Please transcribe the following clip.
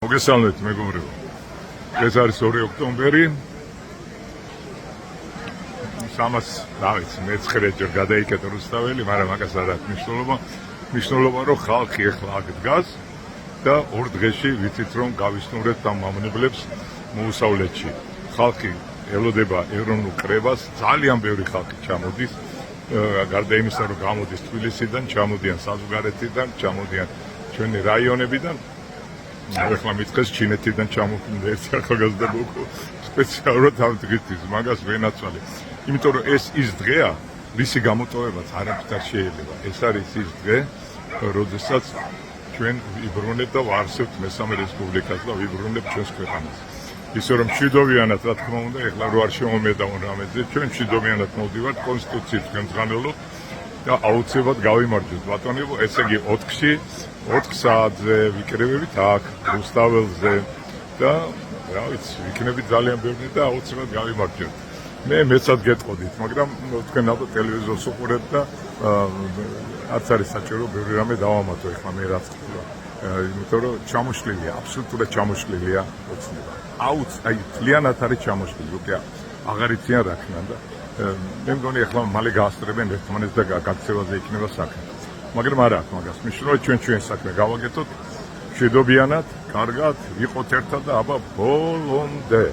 მოგესალმებით მეგობრებო. ეს არის 2 ოქტომბერი. 319 ჯერ გადაიკეტა რუსთაველი, მაგრამ მაგას არ აქვს მნიშვნელობა. მნიშვნელობა რომ ხალხი ეხლა აქ დგას და 2 დღეში ვიცით რომ გავისტუმრებთ ამ მამონებლებს მოუსავლეთში. ხალხი ელოდება ეროვნულ კრებას, ძალიან ბევრი ხალხი ჩამოდის. გარდა იმისა რომ გამოდის თბილისიდან, ჩამოდიან საზღვარეთიდან, ჩამოდიან ჩვენი რაიონებიდან. ახლა მითხეს ჩინეთიდან ჩამოვიდა ერთი ახალგაზრდა ბოკო სპეციალურად ამ დღისთვის მაგას ვენაცვალე. იმიტომ რომ ეს ის დღეა, რისი გამოტოვებაც არაფერ არ შეიძლება. ეს არის ის დღე, როდესაც ჩვენ ვიბრუნებთ და ვარსებთ მესამე რესპუბლიკას და ვიბრუნებთ ჩვენს ქვეყანას. ისე რომ მშვიდობიანად, რა თქმა უნდა, ეხლა რო არ შემომედავონ რამეზე, ჩვენ მშვიდობიანად მოვდივართ კონსტიტუციით განზღანელოთ და აუცილებლად გავიმარჯვოთ ბატონებო, ესე იგი 4-ში 4 საათზე ვიკრებებით აქ რუსთაველზე და რა ვიცი, ვიქნებით ძალიან ბევრი და აუცილებლად გავიმარჯვებთ. მე მეცად გეტყოდით, მაგრამ თქვენ ალბათ ტელევიზორს უყურებთ და არც არის საჭირო ბევრი რამე დავამატო ეხლა მე რაც ვთქვა. იმიტომ რომ ჩამოშლილია, აბსოლუტურად ჩამოშლილია ოცნება. აი ძალიანად არის ჩამოშლილი, უკვე აღარ იციან რა ქნა და მე მგონი ეხლა მალე გაასწრებენ ერთმანეთს და გაქცევაზე იქნება საქმე. მაგრამ არა აქვს მაგას. მნიშვნელობა ჩვენ საქმე გავაკეთოთ მშვიდობიანად, კარგად, ვიყოთ ერთად და აბა ბოლომდე.